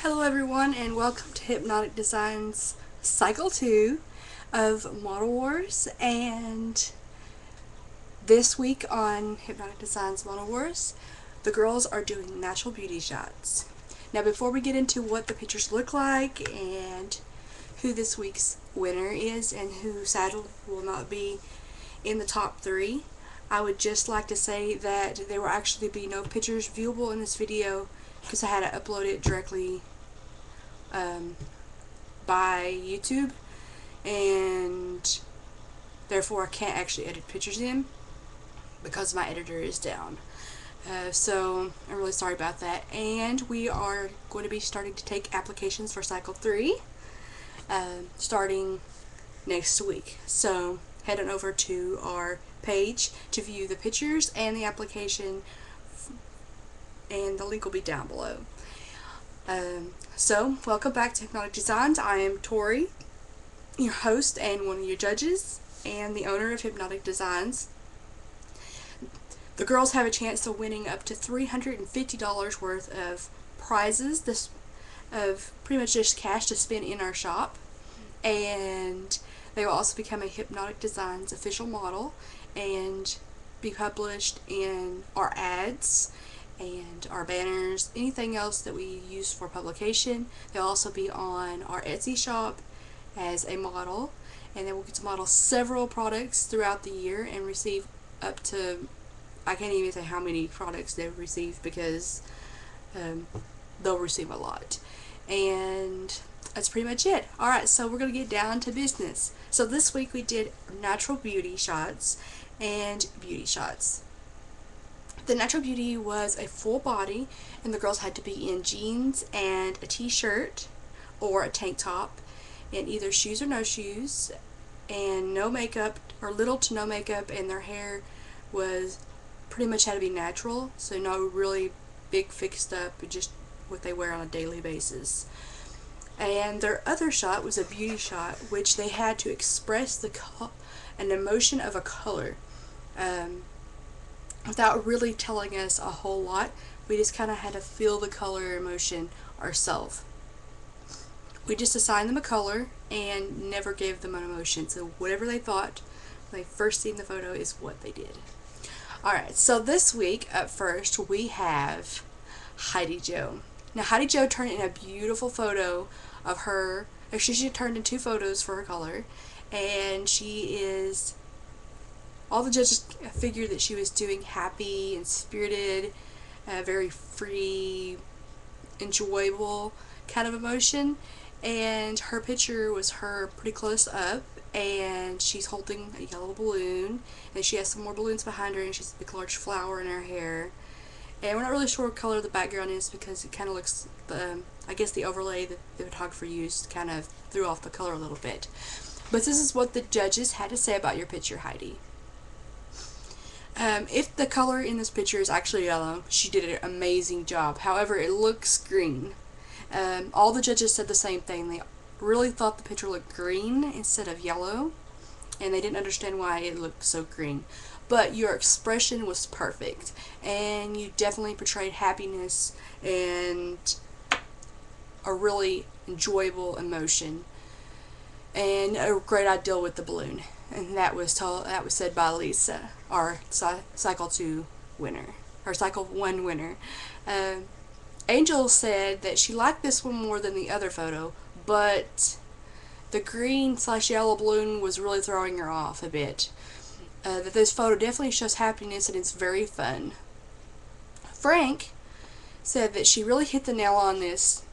Hello everyone and welcome to Hypnotic Designs Cycle 2 of Model Wars, and this week on Hypnotic Designs Model Wars the girls are doing natural beauty shots. Now before we get into what the pictures look like and who this week's winner is and who sadly will not be in the top 3, I would just like to say that there will actually be no pictures viewable in this video because I had to upload it directly by YouTube, and therefore I can't actually edit pictures in because my editor is down. So I'm really sorry about that, and we are going to be starting to take applications for Cycle 3 starting next week. So head on over to our page to view the pictures and the application, and the link will be down below. So welcome back to Hypnotic Designs. I am Tori, your host and one of your judges and the owner of Hypnotic Designs. The girls have a chance of winning up to $350 worth of prizes, of pretty much just cash to spend in our shop, and they will also become a Hypnotic Designs official model and be published in our ads and our banners, anything else that we use for publication. They'll also be on our Etsy shop as a model, and they will get to model several products throughout the year and receive up to, I can't even say how many products they've received because they'll receive a lot. And that's pretty much it. Alright, so we're going to get down to business. So this week we did natural beauty shots and beauty shots. The natural beauty was a full body, and the girls had to be in jeans and a t-shirt or a tank top, and either shoes or no shoes, and no makeup or little to no makeup, and their hair was pretty much had to be natural, so no really big fixed up, just what they wear on a daily basis. And their other shot was a beauty shot, which they had to express an emotion of a color without really telling us a whole lot. We just kind of had to feel the color emotion ourselves. We just assigned them a color and never gave them an emotion, so whatever they thought when they first seen the photo is what they did. Alright, so this week up first we have Heidi Jo. Now Heidi Jo turned in a beautiful photo of her. Actually, she turned in 2 photos for her color, and she is, all the judges figured that she was doing happy and spirited, very free, enjoyable kind of emotion, and her picture was her pretty close up, and she's holding a yellow balloon, and she has some more balloons behind her, and she's a big large flower in her hair. And we're not really sure what color the background is because it kind of looks, I guess the overlay that the photographer used kind of threw off the color a little bit. But this is what the judges had to say about your picture, Heidi. If the color in this picture is actually yellow, she did an amazing job. However, it looks green. All the judges said the same thing. They really thought the picture looked green instead of yellow, and they didn't understand why it looked so green. But your expression was perfect, and you definitely portrayed happiness and a really enjoyable emotion, and a great idea with the balloon. And that was said by Lisa, our Cycle 2 winner, or Cycle 1 winner. Angel said that she liked this one more than the other photo, but the green/yellow balloon was really throwing her off a bit. That this photo definitely shows happiness and it's very fun. Frank said that she really hit the nail on this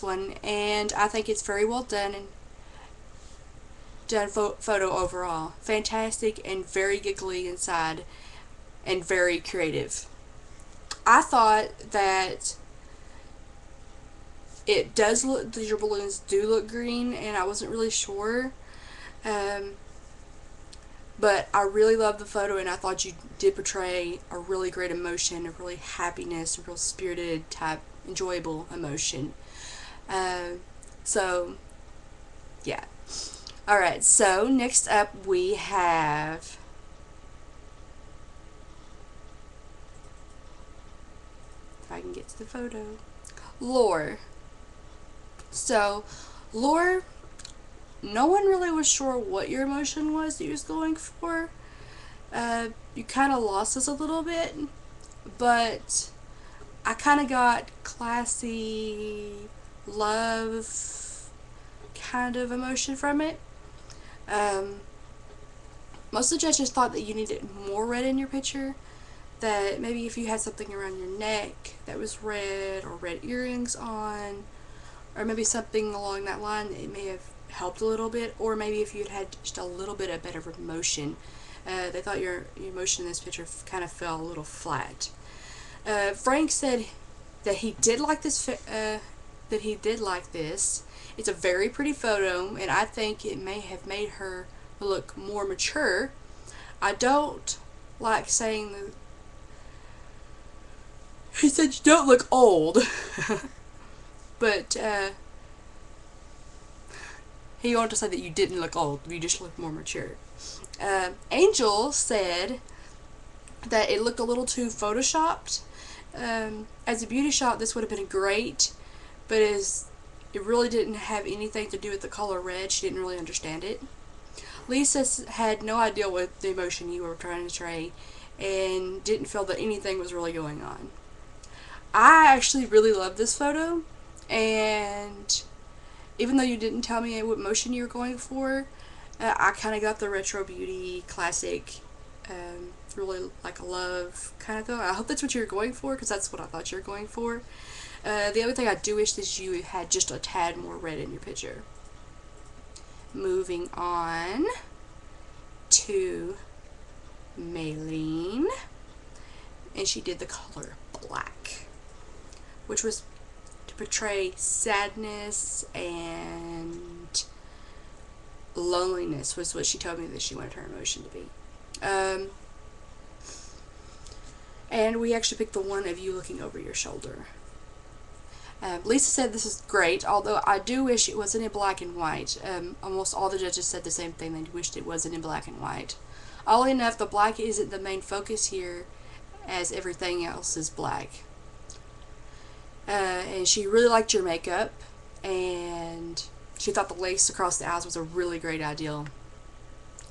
one, and I think it's very well done and done photo overall. Fantastic and very giggly inside and very creative. I thought that it does look, your balloons do look green, and I wasn't really sure. But I really loved the photo, and I thought you did portray a really great emotion, a really happiness, a real spirited type, enjoyable emotion. So, yeah. Alright, so next up we have if I can get to the photo. Lore. So, Laura, no one really was sure what your emotion was that you was going for. You kind of lost us a little bit, but I kind of got classy love kind of emotion from it. Um, Most of the judges thought that you needed more red in your picture. That maybe if you had something around your neck that was red, or red earrings on, or maybe something along that line, it may have helped a little bit. Or maybe if you had just a little bit of better emotion. They thought your emotion in this picture kind of fell a little flat. Frank said that he did like this. It's a very pretty photo, and I think it may have made her look more mature. I don't like saying that. He said you don't look old, but he wanted to say that you didn't look old. You just look more mature. Angel said that it looked a little too photoshopped. As a beauty shot, this would have been great, but it really didn't have anything to do with the color red. She didn't really understand it. Lisa had no idea what the emotion you were trying to portray and didn't feel that anything was really going on. I actually really love this photo, and even though you didn't tell me what emotion you were going for, I kind of got the retro beauty classic, really like a love kind of thing. I hope that's what you're going for, because that's what I thought you were going for. The other thing I do wish is you had just a tad more red in your picture. Moving on to Maylene, and she did the color black, which was to portray sadness and loneliness, was what she told me that she wanted her emotion to be. And we actually picked the one of you looking over your shoulder. Lisa said this is great, although I do wish it wasn't in black and white. Almost all the judges said the same thing. They wished it wasn't in black and white. Oddly enough, the black isn't the main focus here, as everything else is black. And she really liked your makeup, and she thought the lace across the eyes was a really great idea.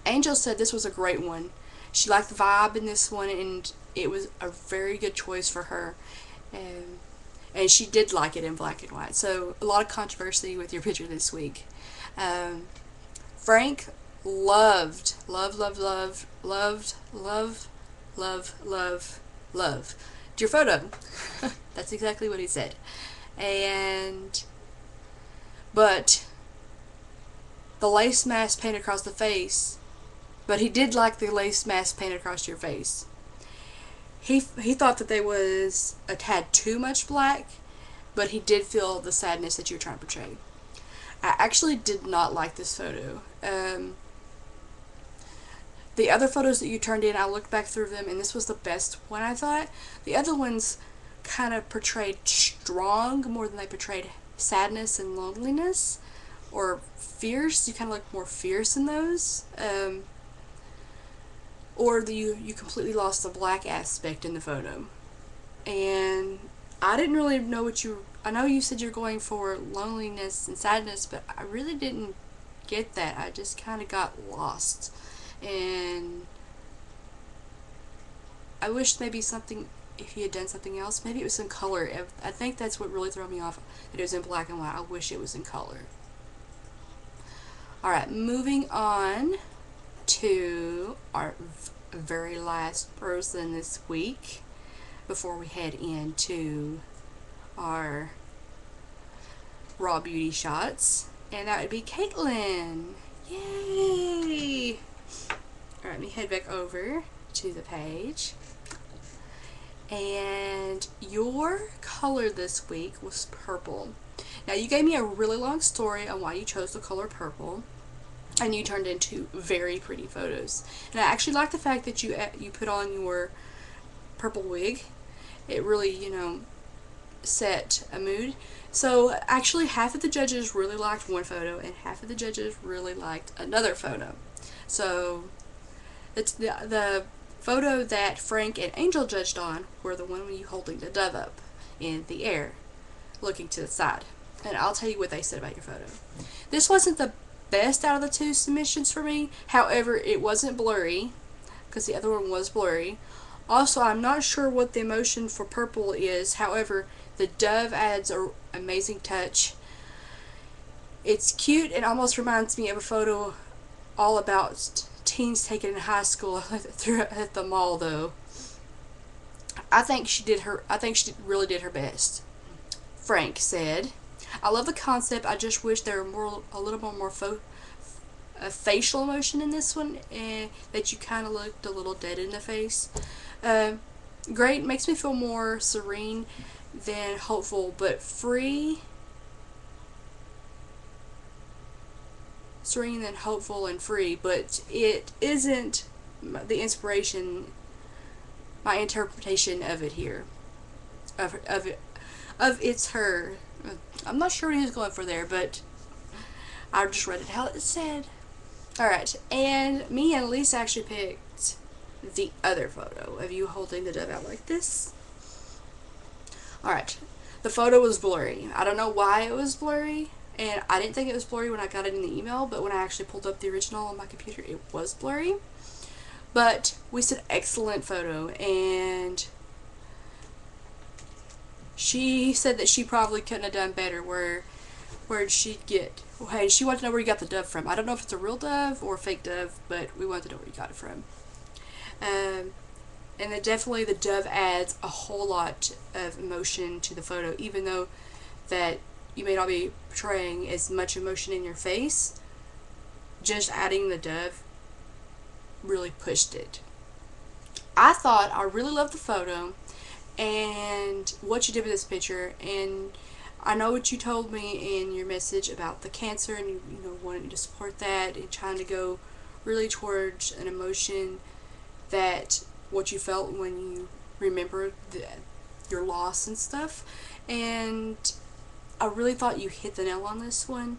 Angel said this was a great one. She liked the vibe in this one, and it was a very good choice for her. And she did like it in black and white. So a lot of controversy with your picture this week. Frank loved your photo. That's exactly what he said. But the lace mask painted across the face, but he did like the lace mask painted across your face. He thought that there was a tad too much black, but he did feel the sadness that you were trying to portray. I actually did not like this photo. The other photos that you turned in, I looked back through them, and this was the best one, I thought. The other ones kind of portrayed strong more than they portrayed sadness and loneliness, or fierce. You kind of look more fierce in those. Or you completely lost the black aspect in the photo. And I didn't really know what I know you said you're going for loneliness and sadness, but I really didn't get that. I just kind of got lost. And I wish maybe if you had done something else, maybe it was in color. I think that's what really threw me off, that it was in black and white. I wish it was in color. Alright, moving on to our very last person this week before we head into our raw beauty shots, and that would be Caitlin. Yay! Alright, let me head back over to the page. And your color this week was purple. Now, you gave me a really long story on why you chose the color purple, and you turned into very pretty photos. And I actually like the fact that you put on your purple wig. It really, set a mood. So actually, half of the judges really liked one photo, and half of the judges really liked another photo. So it's the photo that Frank and Angel judged on were the one with you holding the dove up in the air, looking to the side. and I'll tell you what they said about your photo. This wasn't the best out of the two submissions for me. However, it wasn't blurry, because the other one was blurry. Also, I'm not sure what the emotion for purple is. However, the dove adds an amazing touch. It's cute. It almost reminds me of a photo all about teens taken in high school at the mall, though. I think she really did her best. Frank said, "I love the concept. I just wish there were a little more facial emotion in this one, and that you kind of looked a little dead in the face. Great, makes me feel more serene than hopeful, but free. Serene than hopeful and free, but it isn't the inspiration, my interpretation of it here. Of it's her. I'm not sure what he was going for there, but I just read it how it said. Alright, and me and Lisa actually picked the other photo of you holding the dove out like this. Alright, the photo was blurry. I don't know why it was blurry, and I didn't think it was blurry when I got it in the email, but when I actually pulled up the original on my computer, it was blurry. But we said excellent photo, and she said that she probably couldn't have done better. Where'd she get? Well, hey, she wanted to know where you got the dove from. I don't know if it's a real dove or a fake dove, but we wanted to know where you got it from. And then definitely the dove adds a whole lot of emotion to the photo, even though that you may not be portraying as much emotion in your face. Just adding the dove really pushed it. I really loved the photo and what you did with this picture, and I know what you told me in your message about the cancer, and you wanting to support that and trying to go really towards an emotion that what you felt when you remembered your loss and stuff. And I really thought you hit the nail on this one.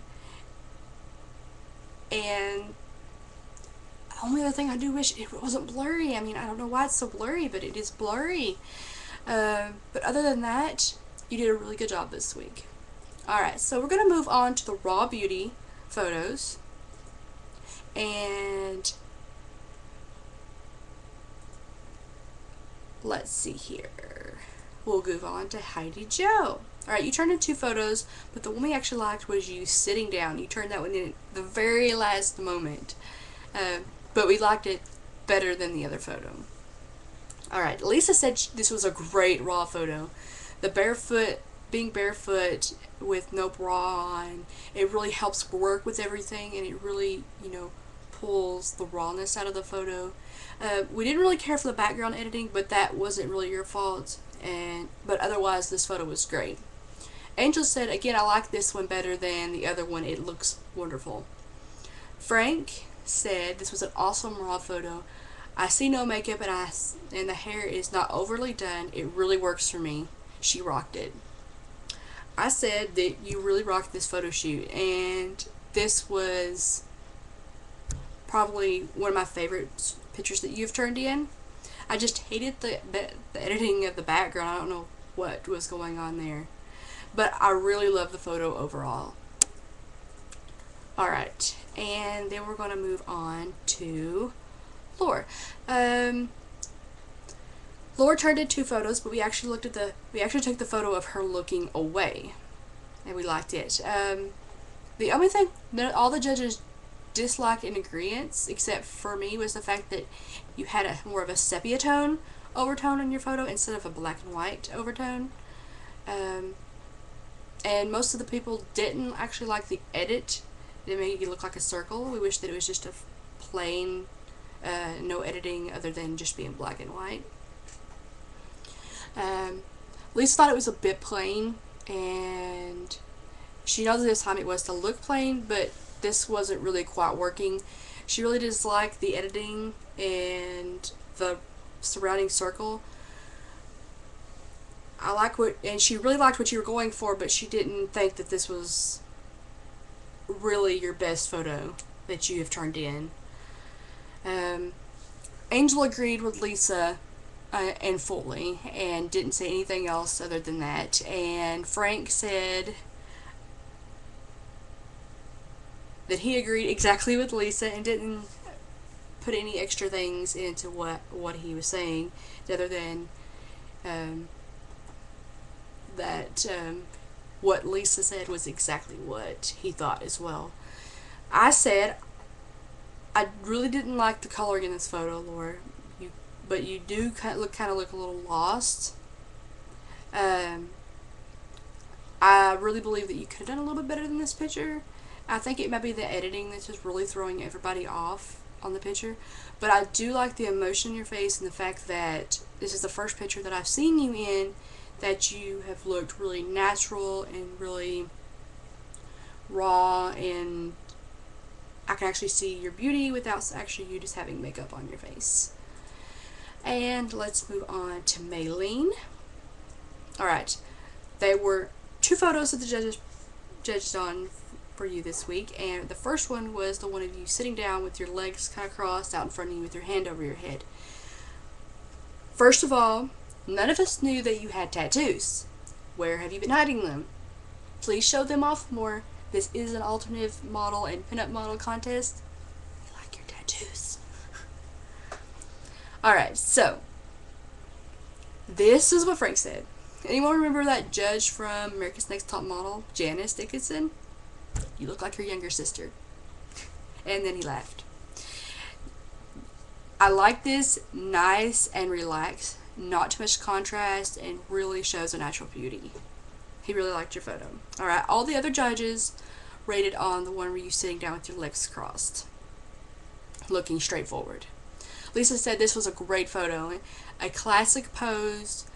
And the only other thing I do wish it wasn't blurry. I mean, I don't know why it's so blurry, but it is blurry. But other than that, you did a really good job this week. Alright, so we're going to move on to the Raw Beauty photos. And let's see here. We'll move on to Heidi Jo. Alright, you turned in 2 photos, but the one we actually liked was you sitting down. You turned that one in at the very last moment. But we liked it better than the other photo. Alright, Lisa said this was a great raw photo. The being barefoot with no bra on, it really helps work with everything, and it really, pulls the rawness out of the photo. We didn't really care for the background editing, but that wasn't really your fault. But otherwise, this photo was great. Angel said, again, I like this one better than the other one. It looks wonderful. Frank said this was an awesome raw photo. I see no makeup, and the hair is not overly done. It really works for me. She rocked it. I said that you really rocked this photo shoot, and this was probably one of my favorite pictures that you've turned in. I just hated the editing of the background. I don't know what was going on there, but I really love the photo overall. Alright, and then we're going to move on to Laura. Laura turned in 2 photos, but we actually took the photo of her looking away, and we liked it. The only thing that all the judges disliked in agreement, except for me, was the fact that you had more of a sepia tone overtone on your photo instead of a black and white overtone. And most of the people didn't actually like the edit. It made you look like a circle. We wish that it was just a plain, no editing other than just being black and white. Lisa thought it was a bit plain, and she knows this time it was to look plain, but this wasn't really quite working. She really disliked the editing and the surrounding circle. And she really liked what you were going for, but she didn't think that this was really your best photo that you have turned in. Angel agreed with Lisa and fully, and didn't say anything else other than that. And Frank said that he agreed exactly with Lisa and didn't put any extra things into what he was saying, other than um, that what Lisa said was exactly what he thought as well. I said I really didn't like the coloring in this photo, Laura. But you do kind of look a little lost. Um, I really believe that you could have done a little bit better than this picture. I think it might be the editing that's just really throwing everybody off on the picture. But I do like the emotion in your face and the fact that this is the first picture that I've seen you in that you have looked really natural and really raw, and I can actually see your beauty without actually you just having makeup on your face. And let's move on to Maylene. Alright, there were 2 photos that the judges judged on for you this week, and the first one was the one of you sitting down with your legs kind of crossed out in front of you with your hand over your head. First of all, none of us knew that you had tattoos. Where have you been hiding them? Please show them off more. This is an alternative model and pinup model contest. We like your tattoos. Alright, so this is what Frank said. Anyone remember that judge from America's Next Top Model, Janice Dickinson? You look like her younger sister. And then he laughed. I like this, nice and relaxed, not too much contrast, and really shows a natural beauty. He really liked your photo. Alright, all the other judges rated on the one where you sitting down with your legs crossed, looking straight forward. Lisa said this was a great photo. A classic pose.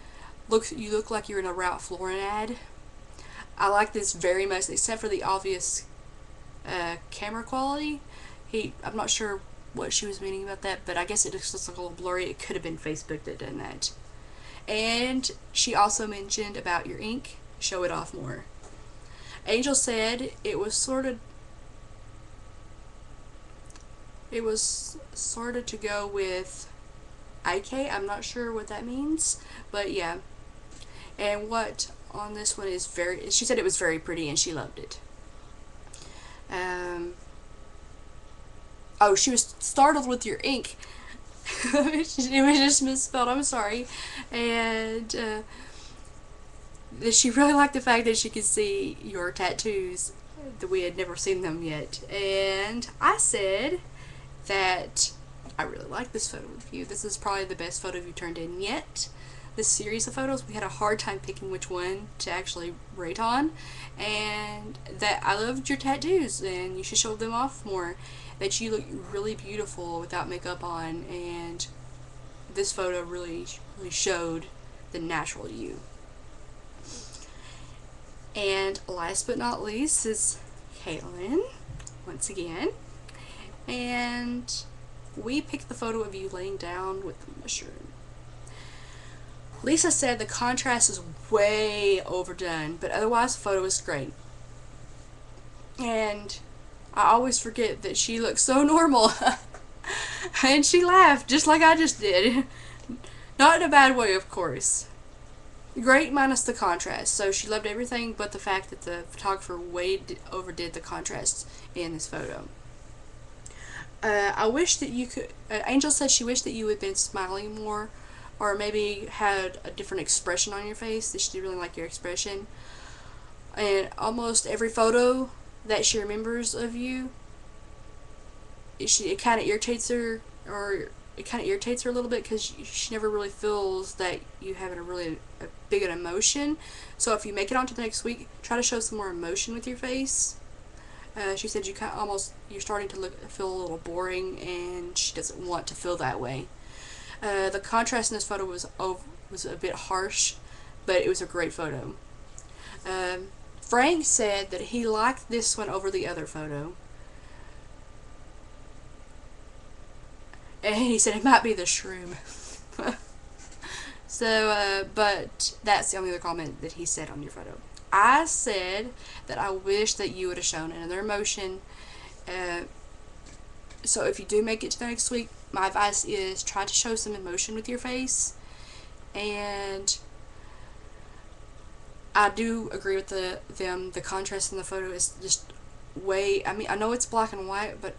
You look like you're in a Ralph Lauren ad. I like this very much, except for the obvious camera quality. I'm not sure what she was meaning about that, but I guess it just looks like a little blurry. It could have been Facebook that done that. And she also mentioned about your ink. Show it off more. Angel said it was sort of to go with IK. I'm not sure what that means, but yeah. And what on this one is she said it was very pretty and she loved it. Oh, she was startled with your ink. It was just misspelled, I'm sorry. And she really liked the fact that she could see your tattoos, that we had never seen them yet. And I said that I really like this photo of you. This is probably the best photo you turned in yet. This series of photos, we had a hard time picking which one to actually rate on, and that I loved your tattoos and you should show them off more, that you look really beautiful without makeup on, and this photo really showed the natural you. And last but not least is Caitlin, once again, and we picked the photo of you laying down with the mushroom. Lisa said the contrast is way overdone, but otherwise the photo is great. And I always forget that she looks so normal. And she laughed, just like I just did. Not in a bad way, of course. Great minus the contrast. So she loved everything but the fact that the photographer way overdid the contrast in this photo. I wish that you could... Angel said she wished that you had been smiling more, or maybe had a different expression on your face, that she didn't really like your expression. And almost every photo that she remembers of you, it kind of irritates her, a little bit, because she never really feels that you have a big an emotion. So if you make it onto the next week, try to show some more emotion with your face. She said you're starting to feel a little boring, and she doesn't want to feel that way. The contrast in this photo was a bit harsh, but it was a great photo. Frank said that he liked this one over the other photo. And he said it might be the shroom. So, but that's the only other comment that he said on your photo. I said that I wish that you would have shown another emotion. So if you do make it to the next week, my advice is try to show some emotion with your face. And I do agree with the contrast in the photo is just way, I mean, I know it's black and white, but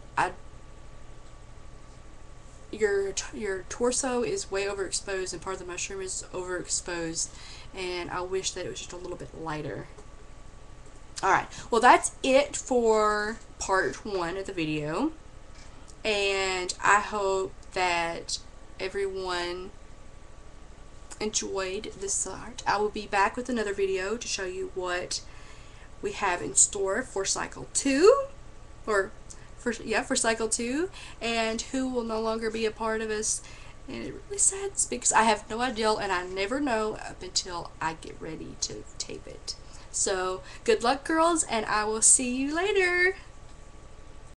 your torso is way overexposed and part of the mushroom is overexposed, and I wish that it was just a little bit lighter. Alright, well that's it for part 1 of the video, and I hope that everyone enjoyed this art. I will be back with another video to show you what we have in store for cycle 2, or for cycle 2, and who will no longer be a part of us. And it really sucks because I have no idea, and I never know up until I get ready to tape it. So good luck, girls, and I will see you later.